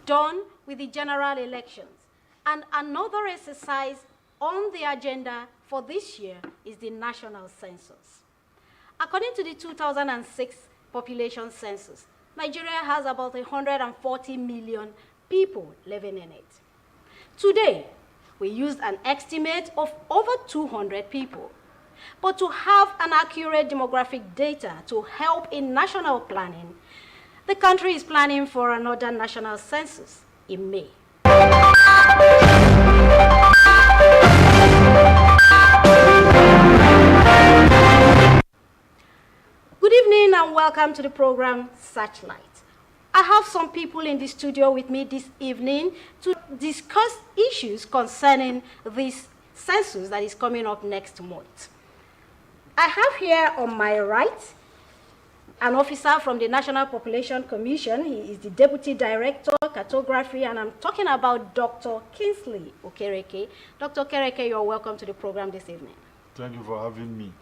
done with the general elections. And another exercise on the agenda for this year is the national census. According to the 2006 population census, Nigeria has about 140 million people living in it. Today, we used an estimate of over 200 people. But to have an accurate demographic data to help in national planning, the country is planning for another national census in May. Good evening and welcome to the program Searchlight. I have some people in the studio with me this evening to discuss issues concerning this census that is coming up next month. I have here on my right an officer from the National Population Commission. He is the Deputy Director, Cartography, and I'm talking about Dr. Kingsley Okereke. Dr. Okereke, you're welcome to the program this evening. Thank you for having me.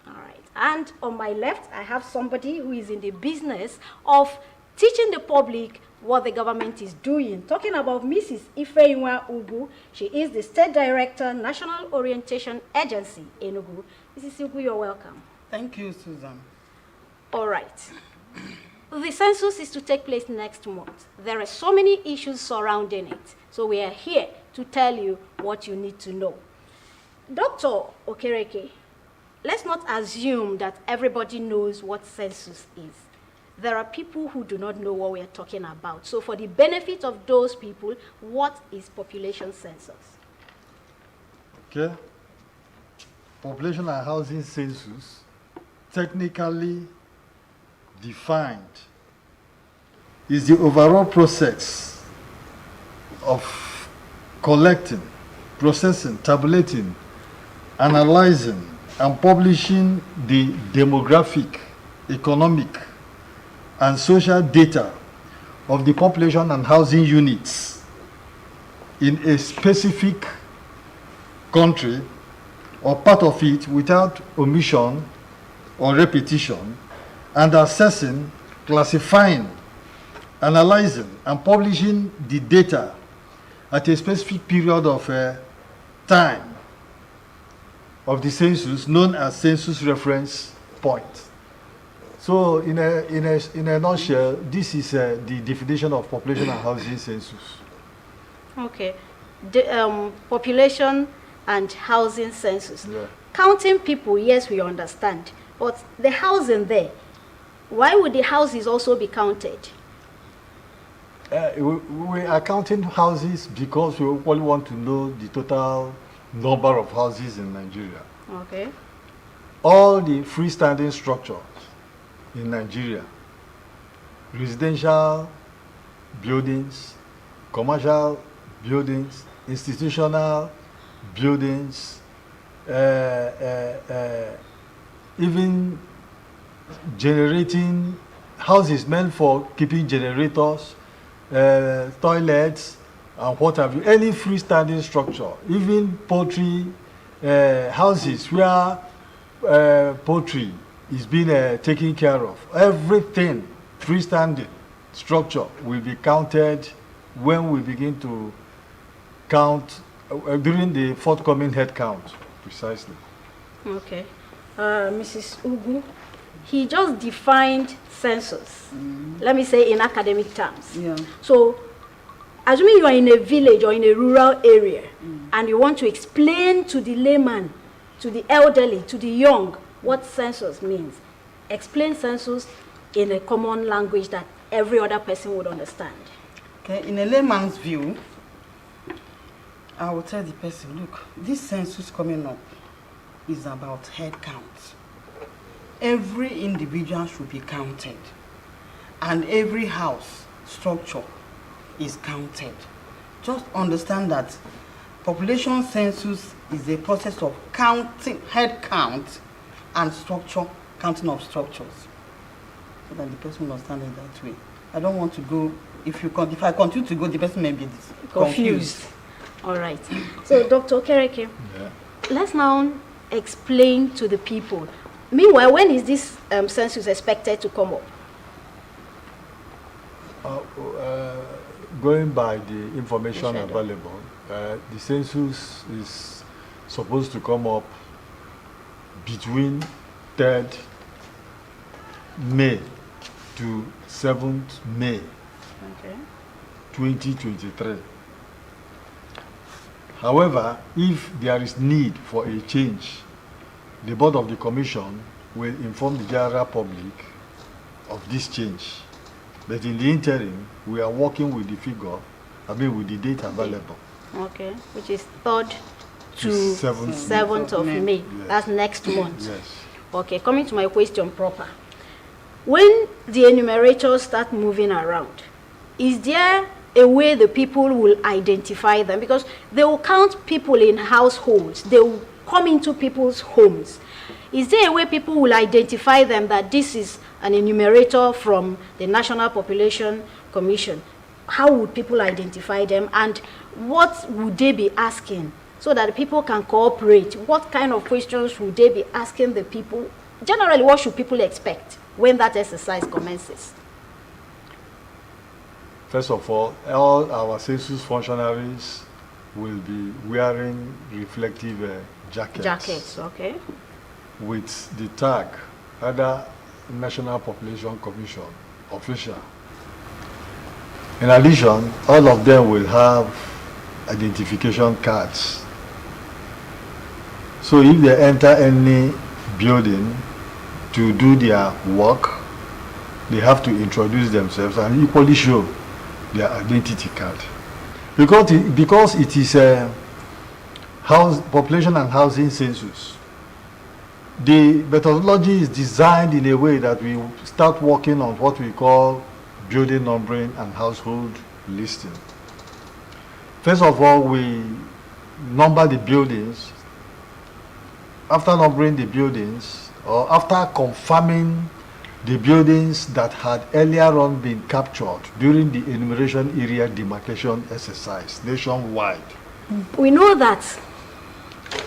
All right. And on my left, I have somebody who is in the business of teaching the public what the government is doing. Talking about Mrs. Nta Enugu. She is the State Director, National Orientation Agency, Enugu. Mrs. Enugu, you're welcome. Thank you, Susan. All right. The census is to take place next month. There are so many issues surrounding it. So we are here to tell you what you need to know. Dr. Okereke, let's not assume that everybody knows what census is. There are people who do not know what we are talking about. So for the benefit of those people, what is population census? Okay. Population and housing census, technically defined, is the overall process of collecting, processing, tabulating, analyzing, and publishing the demographic, economic, and social data of the population and housing units in a specific country or part of it without omission or repetition, and assessing, classifying, analyzing, and publishing the data at a specific period of time of the census, known as census reference point. So in a nutshell, this is the definition of population and housing census. Okay. The, population and housing census. Yeah. Counting people, yes, we understand. But the housing there, why would the houses also be counted? We are counting houses because we only want to know the total number of houses in Nigeria. Okay. All the freestanding structures in Nigeria, residential buildings, commercial buildings, institutional buildings, even generating houses meant for keeping generators, toilets, and what have you, any freestanding structure, even poultry houses where poultry is being taken care of. Everything freestanding structure will be counted when we begin to count during the forthcoming head count, precisely. Okay. Mrs. Ugu, he just defined census, let me say in academic terms. Yeah. So, assuming you are in a village or in a rural area, and you want to explain to the layman, to the elderly, to the young, what census means, explain census in a common language that every other person would understand. Okay, in a layman's view, I will tell the person, look, this census coming up is about head count. Every individual should be counted, and every house structure is counted. Just understand that population census is a process of counting head count and structure, counting of structures, so that the person will understand it that way. I don't want to go, if I continue to go, the person may be confused. All right. So, Dr. Okereke, let's now explain to the people. Meanwhile, when is this census expected to come up? going by the information Schedule. available, the census is supposed to come up between 3rd May to 7th May Okay. 2023. However, if there is need for a change, the board of the commission will inform the general public of this change. But in the interim, we are working with the figure, with the date available. Okay, which is 3rd to 7th 7th of May. Yes. That's next month. Yes. Okay, coming to my question proper. When the enumerators start moving around, is there a way the people will identify them? Because they will count people in households. They will come into people's homes. Is there a way people will identify them that this is an enumerator from the National Population Commission? How would people identify them, and what would they be asking so that people can cooperate? What kind of questions would they be asking the people? Generally, what should people expect when that exercise commences? First of all our census functionaries will be wearing reflective jackets. Jackets, okay. With the tag, either National Population Commission official. In addition, all of them will have identification cards. So if they enter any building to do their work, they have to introduce themselves and equally show their identity card. Because it is a population and housing census, the methodology is designed in a way that we start working on what we call building numbering and household listing. First of all, we number the buildings. After numbering the buildings, or after confirming the buildings that had earlier on been captured during the enumeration area demarcation exercise nationwide. We know that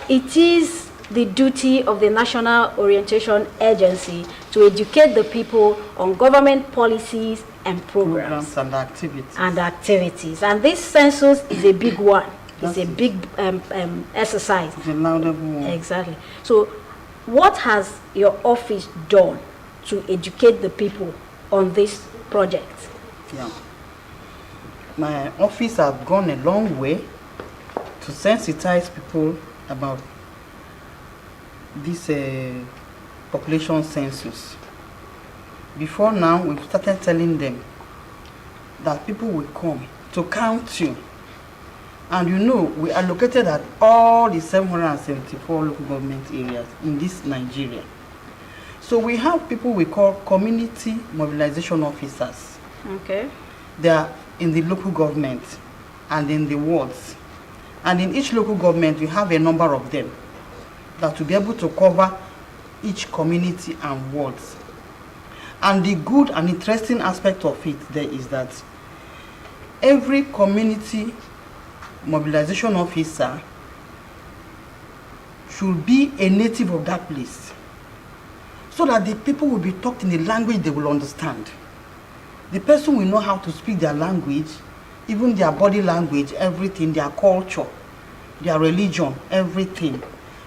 it is the duty of the National Orientation Agency to educate the people on government policies and programs and activities. And this census is a big one. It's a big exercise. It's a laudable one. Exactly. So what has your office done to educate the people on this project? Yeah. My office has gone a long way to sensitize people about this population census. Before now, we've started telling them that people will come to count you. And you know, we are located at all the 774 local government areas in this Nigeria. So we have people we call community mobilization officers. Okay. They are in the local government and in the wards. And in each local government, we have a number of them that will be able to cover each community and wards. And the good and interesting aspect of it there is that every community mobilization officer should be a native of that place, so that the people will be talked in a language they will understand. The person will know how to speak their language, even their body language, everything, their culture, their religion, everything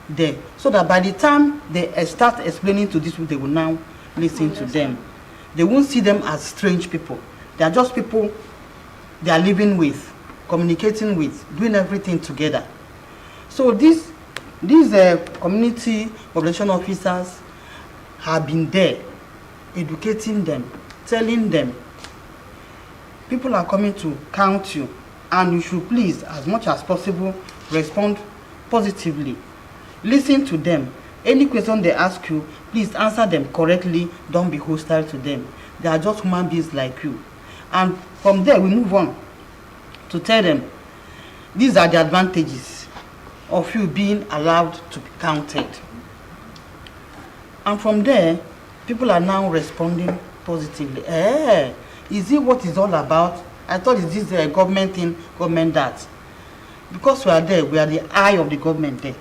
there. So that by the time they start explaining to this, they will now listen to them. They won't see them as strange people. They are just people they are living with, communicating with, doing everything together. So these community population officers have been there, educating them, telling them, people are coming to count you, and you should please, as much as possible, respond positively. Listen to them. Any question they ask you, please answer them correctly. Don't be hostile to them. They are just human beings like you. And from there, we move on to tell them, these are the advantages of you being allowed to be counted. And from there, people are now responding positively. Is it what it's all about? I thought it's this government thing, government that. Because we are there, we are the eye of the government there.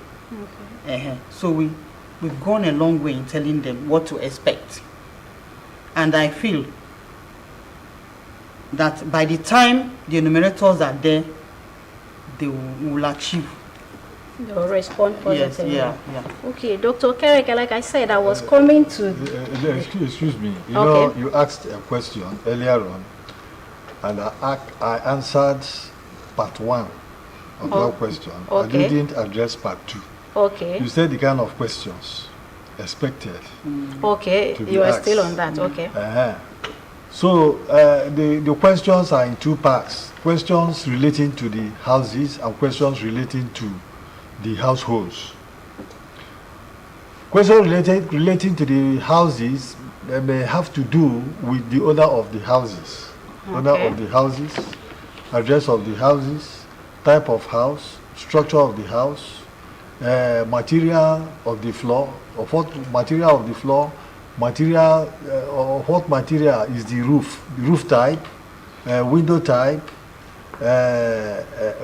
Okay. So we've gone a long way in telling them what to expect. And I feel that by the time the enumerators are there, they will achieve. They will respond positively. Yes, yeah. Okay, Dr. Kereke, like I said, I was coming to... Excuse me. You Okay. know, you asked a question earlier on, and I answered part 1 of your question. Okay. I didn't address part 2. Okay. You said the kind of questions expected. Okay, to be you are asked. still on that. Okay. So the questions are in 2 parts. Questions relating to the houses and questions relating to the households. Questions relating to the houses may have to do with the owner of the houses. Owner of the houses, address of the houses, type of house, structure of the house, material of the floor, of what material of the floor, material or what material is the roof type, window type,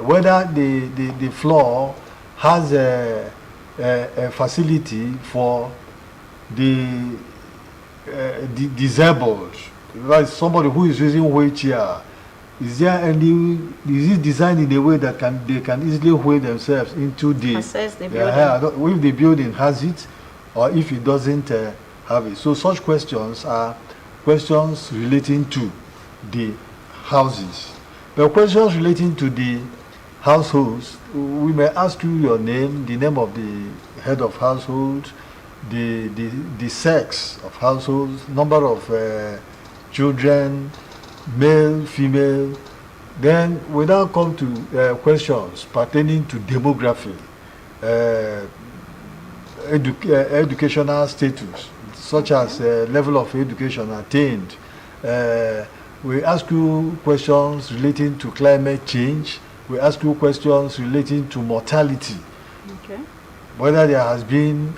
whether the floor has a facility for the disabled, like somebody who is using wheelchair. Is it designed in a way that they can easily weigh themselves into the Assess the building. if the building has it or if it doesn't have it. So such questions are questions relating to the houses. But questions relating to the households, we may ask you your name, the name of the head of household, the sex of households, number of children, male, female. Then we now come to questions pertaining to demography, educational status, such as level of education attained. We ask you questions relating to climate change. We ask you questions relating to mortality. Okay. Whether there has been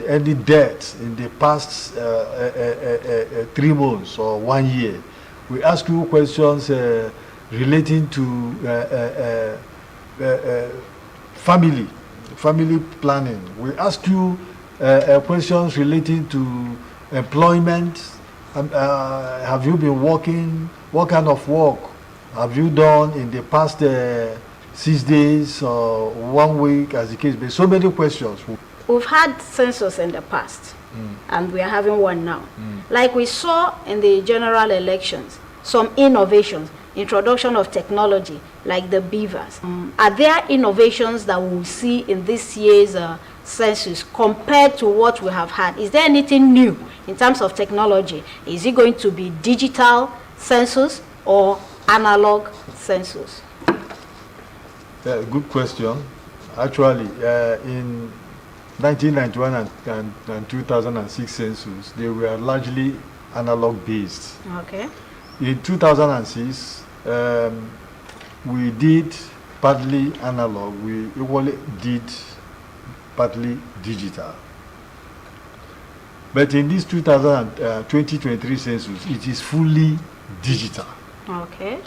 any death in the past 3 months or 1 year. We ask you questions relating to family planning. We ask you questions relating to employment. Have you been working? What kind of work have you done in the past 6 days or 1 week, as the case may be? So many questions. We've had census in the past, and we are having one now. Like we saw in the general elections, some innovations, introduction of technology, like the beavers. Are there innovations that we'll see in this year's census compared to what we have had? Is there anything new in terms of technology? Is it going to be digital census or analog census? Good question. Actually, in 1991 and 2006 census, they were largely analog based. Okay. In 2006, we did partly analog. We equally did partly digital. But in this 2023 census, it is fully digital. Okay.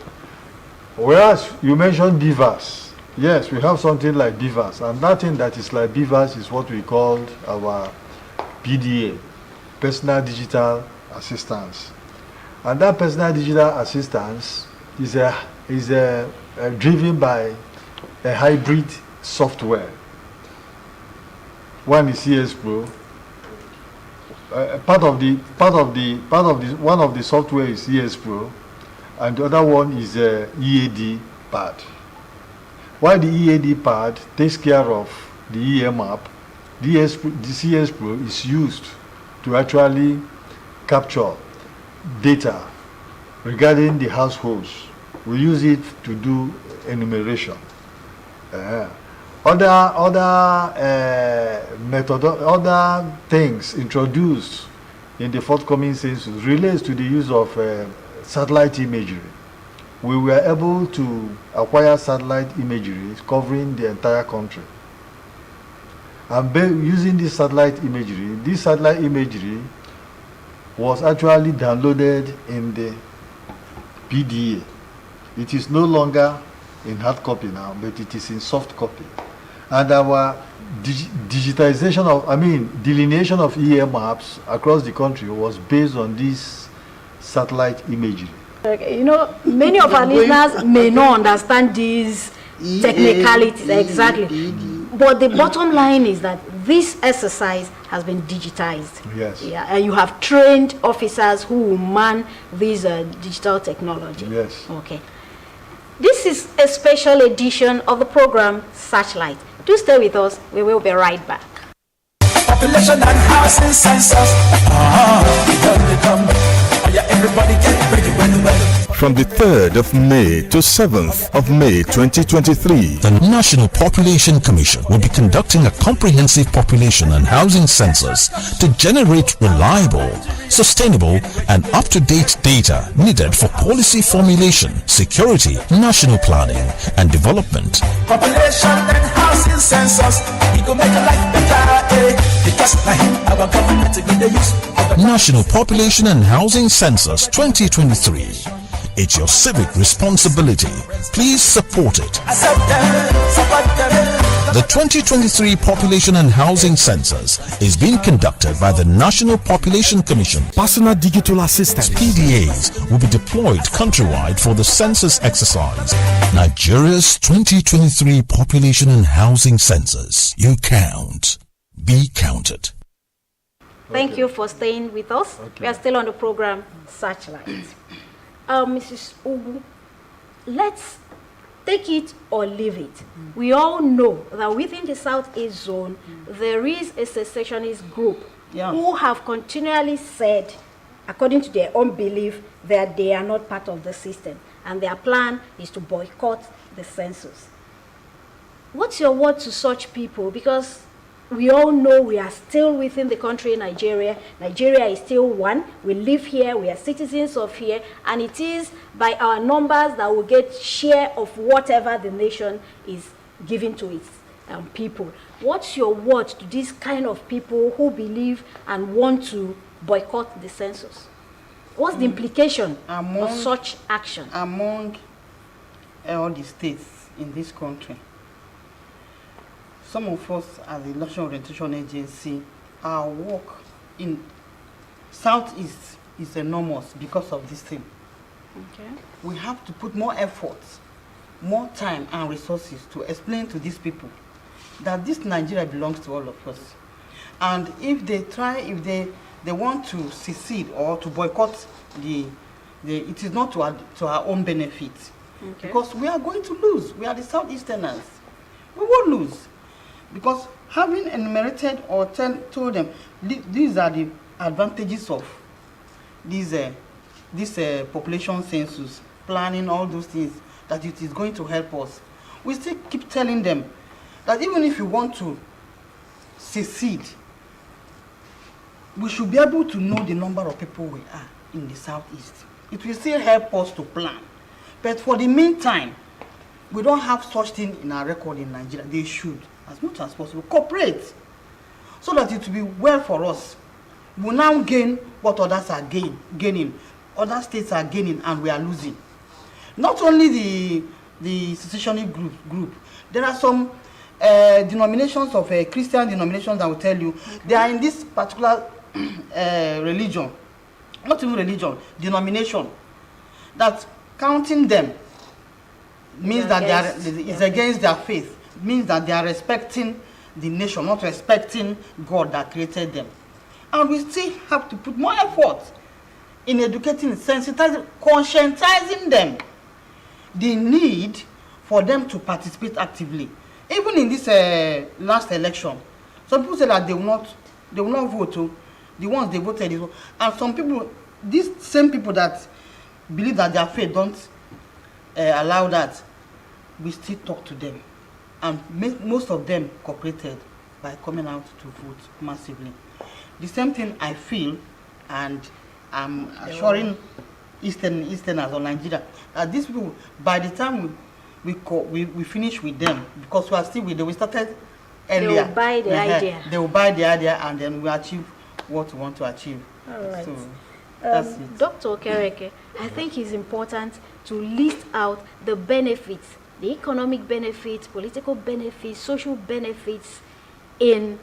Whereas you mentioned beavers. Yes, we have something like beavers, and that thing that is like beavers is what we called our PDA, personal digital assistance. And that personal digital assistance is driven by a hybrid software. One is CS Pro. One of the software is CS Pro, and the other one is EAD pad. While the EAD pad takes care of the EMAP, the CS Pro is used to actually capture data regarding the households. We use it to do enumeration. Other things introduced in the forthcoming census relates to the use of satellite imagery. We were able to acquire satellite imagery covering the entire country. And using this satellite imagery was actually downloaded in the PDA. It is no longer in hard copy now, but it is in soft copy. And our delineation of EA maps across the country was based on this satellite imagery. Okay, you know, many of our listeners may not understand these technicalities exactly. But the bottom line is that this exercise has been digitized. Yes. Yeah, and you have trained officers who will man this digital technology. Yes. Okay. This is a special edition of the program Searchlight. Do stay with us. We will be right back. Population and housing census. Everybody get ready when we're From the 3rd of May to 7th of May 2023, the National Population Commission will be conducting a comprehensive population and housing census to generate reliable, sustainable, and up-to-date data needed for policy formulation, security, national planning, and development. population and housing census. We go make your life better, because our government will be the use of the National Population and Housing Census 2023. It's your civic responsibility. Please support it. accept them, support them. The 2023 Population and Housing Census is being conducted by the National Population Commission. Personal digital assistants. PDAs will be deployed countrywide for the census exercise. Nigeria's 2023 Population and Housing Census. You count. Be counted. Thank you for staying with us. We are still on the program Searchlight. Mrs. Ugu, let's take it or leave it. We all know that within the Southeast zone, there is a secessionist group who have continually said, according to their own belief, that they are not part of the system, and their plan is to boycott the census. What's your word to such people? Because we all know we are still within the country, Nigeria. Nigeria is still one. We live here. We are citizens of here. And it is by our numbers that we get share of whatever the nation is giving to its people. What's your word to these kind of people who believe and want to boycott the census? What's the implication of such action? Among all the states in this country, some of us as the National Orientation Agency, our work in Southeast is enormous because of this thing. Okay. We have to put more effort, more time and resources to explain to these people that this Nigeria belongs to all of us. And if they want to secede or to boycott it is not to our own benefit. Okay. Because we are going to lose. We are the Southeasterners. We will lose. Because having enumerated or told them these are the advantages of this population census, planning, all those things, that it is going to help us, we still keep telling them that even if you want to secede, we should be able to know the number of people we are in the Southeast. It will still help us to plan. But for the meantime, we don't have such thing in our record in Nigeria. They should, as much as possible, cooperate so that it will be well for us. We will now gain what others are gaining. Other states are gaining and we are losing. Not only the secessionist group, there are some denominations of Christian denominations that will tell you they are in this particular religion, not even religion, denomination, that counting them means that it's against their faith, means that they are respecting the nation, not respecting God that created them. And we still have to put more effort in educating, sensitizing, conscientizing them the need for them to participate actively. Even in this last election, some people say that they will not vote. The ones they voted, and some people, these same people that believe that their faith don't allow that, we still talk to them, and most of them cooperated by coming out to vote massively. The same thing I feel, and I'm assuring Easterners or Nigeria that these people, by the time we finish with them, because we are still with them, we started earlier. They will buy the idea. They will buy the idea, and then we achieve what we want to achieve. All right. So that's it. Dr. Okereke, I think it's important to list out the benefits, the economic benefits, political benefits, social benefits in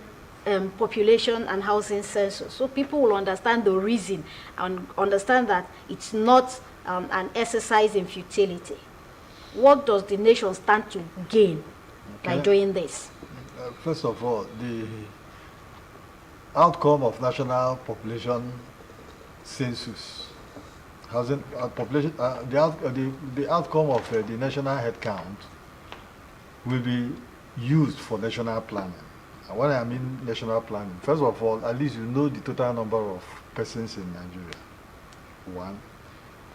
population and housing census, so people will understand the reason and understand that it's not an exercise in futility. What does the nation stand to gain by doing this? First of all, the outcome of national population census, the outcome of the national head count will be used for national planning. And when I mean national planning, first of all, at least you know the total number of persons in Nigeria. One,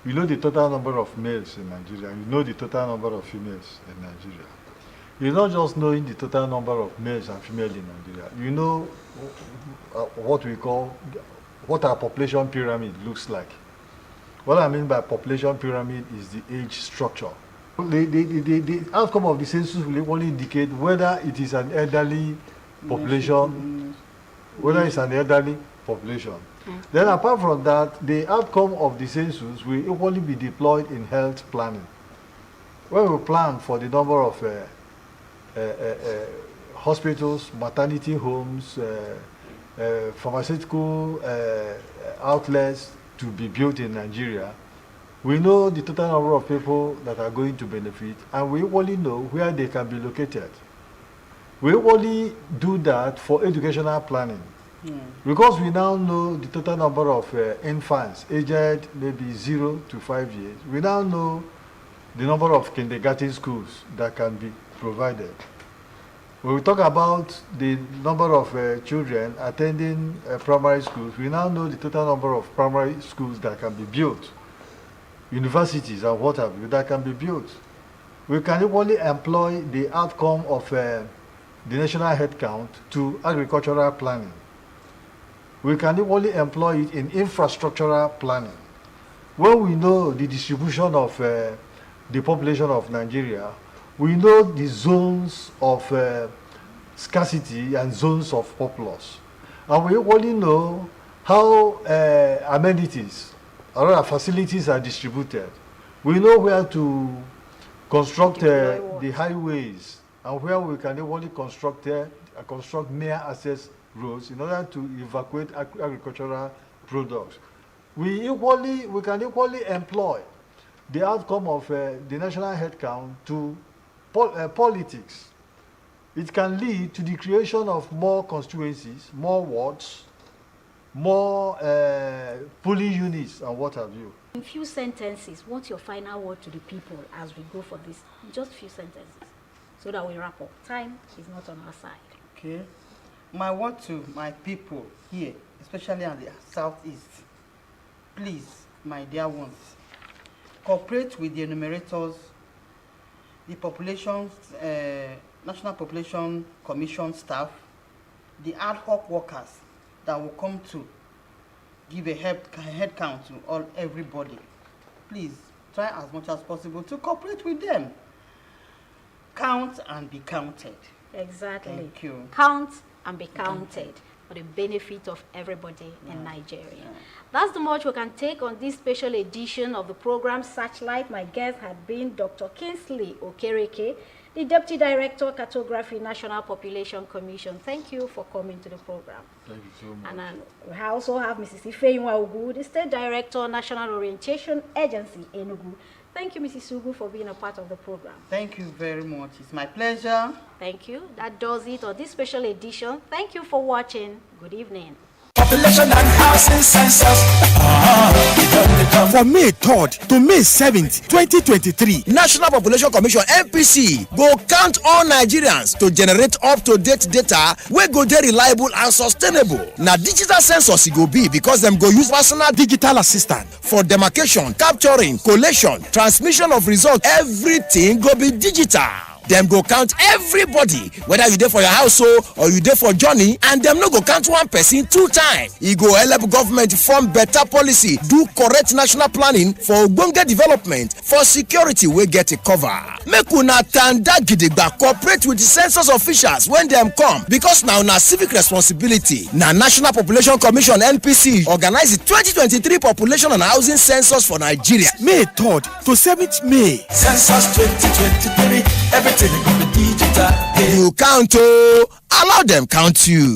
you know the total number of males in Nigeria. You know the total number of females in Nigeria. You're not just knowing the total number of males and females in Nigeria. You know what our population pyramid looks like. What I mean by population pyramid is the age structure. The outcome of the census will only indicate whether it is an elderly population, Then apart from that, the outcome of the census will only be deployed in health planning. When we plan for the number of hospitals, maternity homes, pharmaceutical outlets to be built in Nigeria, we know the total number of people that are going to benefit, and we only know where they can be located. We only do that for educational planning. Because we now know the total number of infants aged maybe 0 to 5 years, we now know the number of kindergarten schools that can be provided. When we talk about the number of children attending primary schools, we now know the total number of primary schools that can be built, universities and what have you that can be built. We can only employ the outcome of the national head count to agricultural planning. We can only employ it in infrastructural planning. When we know the distribution of the population of Nigeria, we know the zones of scarcity and zones of populace. And we only know how amenities or facilities are distributed. We know where to construct the highways and where we can only construct mere access roads in order to evacuate agricultural products. We can equally employ the outcome of the national head count to politics. It can lead to the creation of more constituencies, more wards, more polling units, and what have you. In few sentences, what's your final word to the people as we go for this? Just few sentences, so that we wrap up. Time is not on our side. Okay. My word to my people here, especially on the southeast, please, my dear ones, cooperate with the enumerators, the population's National Population Commission staff, the ad hoc workers that will come to give a head count to everybody. Please try as much as possible to cooperate with them. Count and be counted. Exactly. Thank you. Count and be counted for the benefit of everybody in Nigeria. That's the much we can take on this special edition of the program Searchlight. My guest had been Dr. Kingsley Okereke, the Deputy Director, Cartography, National Population Commission. Thank you for coming to the program. Thank you so much. And we also have Mrs. Nta Enugu, the State Director, National Orientation Agency, Enugu. Thank you, Mrs. Sugu, for being a part of the program. Thank you very much. It's my pleasure. Thank you. That does it on this special edition. Thank you for watching. Good evening. Population and housing census. From May 3rd to May 7th, 2023, National Population Commission (NPC) go count all Nigerians to generate up-to-date data wey go dey reliable and sustainable. Na digital census e go be because dem go use personal digital assistant for demarcation, capturing, collation, transmission of results. Everything go be digital. Dem go count everybody, whether you dey for your house or you dey for journey, and dem no go count one person 2 times. E go help government form better policy, do correct national planning for ogbonge development, for security wey get a cover. Make una tanda gidigba cooperate with the census officials when dem come, because na una civic responsibility. Na National Population Commission (NPC) organize the 2023 population and housing census for Nigeria, May 3rd to 7th May. Census 2023. Everything will be digital. You count, allow them count you.